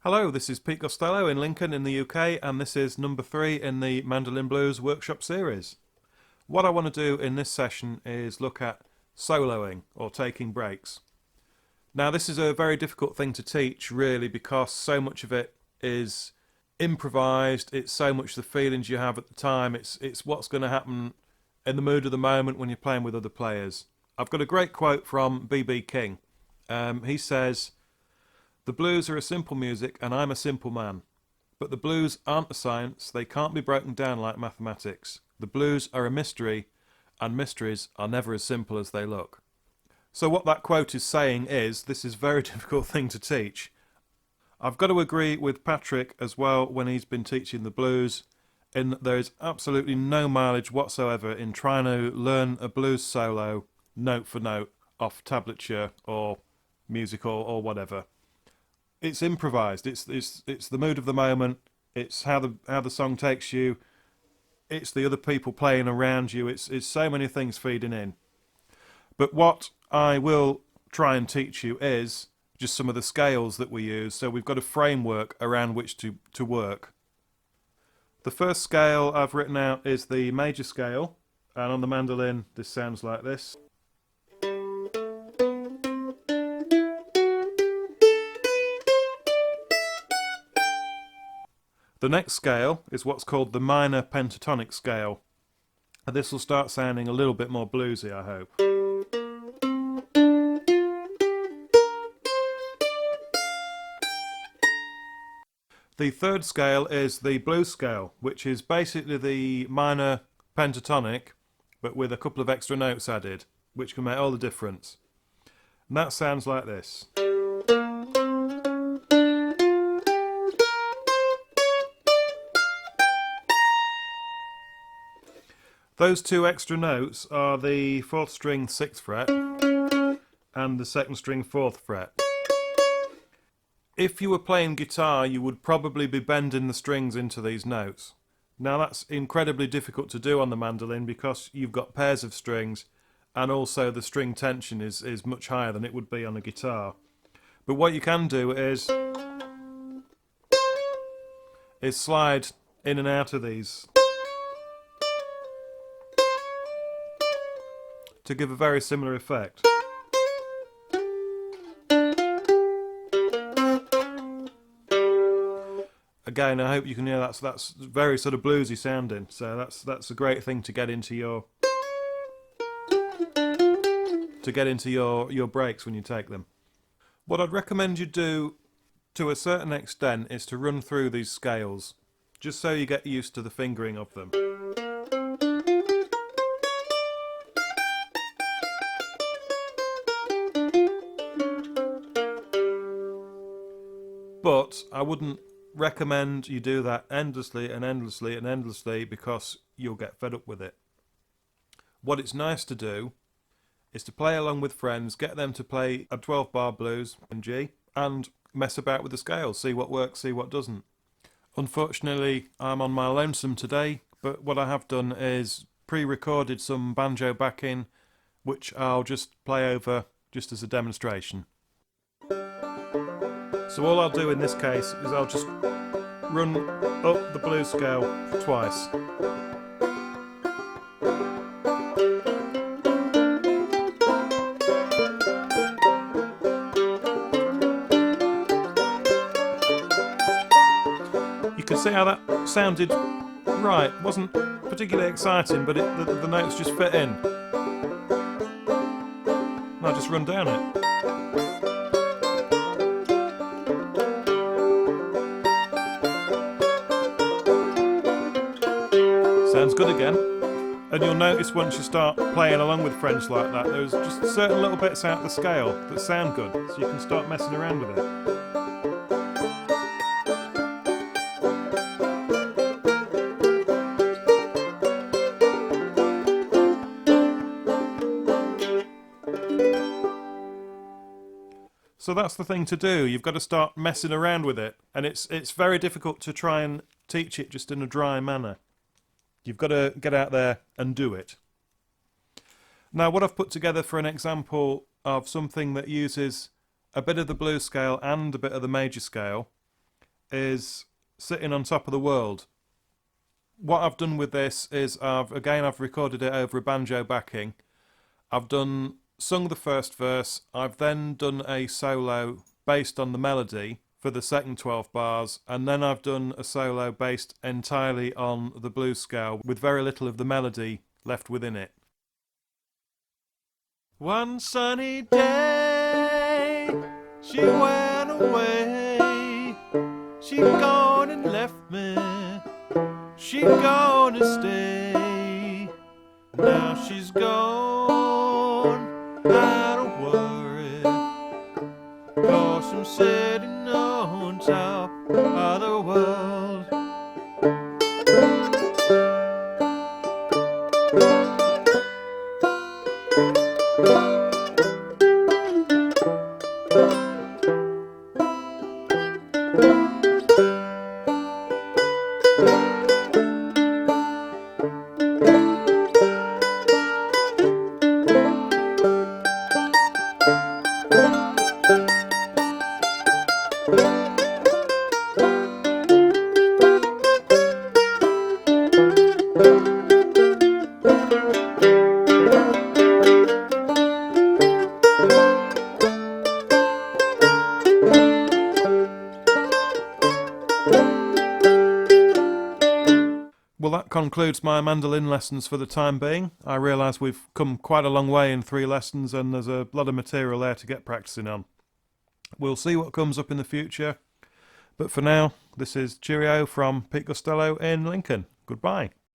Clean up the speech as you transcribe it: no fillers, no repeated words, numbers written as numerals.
Hello, this is Pete Costello in Lincoln in the UK, and this is number 3 in the Mandolin Blues workshop series. What I want to do in this session is look at soloing, or taking breaks. Now, this is a very difficult thing to teach, really, because so much of it is improvised. It's so much the feelings you have at the time. It's what's going to happen in the mood of the moment when you're playing with other players. I've got a great quote from B.B. King. He says, "The blues are a simple music and I'm a simple man. But the blues aren't a science, they can't be broken down like mathematics. The blues are a mystery, and mysteries are never as simple as they look." So what that quote is saying is, this is a very difficult thing to teach. I've got to agree with Patrick as well when he's been teaching the blues, in that there is absolutely no mileage whatsoever in trying to learn a blues solo note for note off tablature or music or whatever. It's improvised. It's the mood of the moment. It's how the song takes you. It's the other people playing around you. It's so many things feeding in. But what I will try and teach you is just some of the scales that we use. So we've got a framework around which to work. The first scale I've written out is the major scale, and on the mandolin this sounds like this. The next scale is what's called the minor pentatonic scale, and this will start sounding a little bit more bluesy, I hope. The third scale is the blues scale, which is basically the minor pentatonic, but with a couple of extra notes added, which can make all the difference. And that sounds like this. Those two extra notes are the 4th string 6th fret and the 2nd string 4th fret. If you were playing guitar, you would probably be bending the strings into these notes. Now that's incredibly difficult to do on the mandolin because you've got pairs of strings, and also the string tension is much higher than it would be on a guitar. But what you can do is slide in and out of these to give a very similar effect. Again, I hope you can hear that's very sort of bluesy sounding, so that's a great thing to get into your breaks when you take them. What I'd recommend you do to a certain extent is to run through these scales, just so you get used to the fingering of them. But I wouldn't recommend you do that endlessly and endlessly and endlessly because you'll get fed up with it. What it's nice to do is to play along with friends, get them to play a 12-bar blues in G, and mess about with the scales, see what works, see what doesn't. Unfortunately, I'm on my lonesome today, but what I have done is pre-recorded some banjo backing, which I'll just play over just as a demonstration. So all I'll do in this case is I'll just run up the blues scale twice. You can see how that sounded right. It wasn't particularly exciting, but the notes just fit in. And I'll just run down it. Sounds good again. And you'll notice once you start playing along with friends like that, there's just certain little bits out the scale that sound good, so you can start messing around with it. So that's the thing to do. You've got to start messing around with it, and it's very difficult to try and teach it just in a dry manner. You've got to get out there and do it. Now, what I've put together for an example of something that uses a bit of the blues scale and a bit of the major scale is Sitting on Top of the World. What I've done with this is I've recorded it over a banjo backing. I've sung the first verse, I've then done a solo based on the melody for the second 12 bars, and then I've done a solo based entirely on the blues scale with very little of the melody left within it. One sunny day, she went away, she gone and left me, she gonna stay, now she's gone, I don't worry, 'cause I'm sitting on top of the world. Well, that concludes my mandolin lessons for the time being. I realise we've come quite a long way in 3 lessons and there's a lot of material there to get practising on. We'll see what comes up in the future, but for now, this is cheerio from Pete Costello in Lincoln. Goodbye.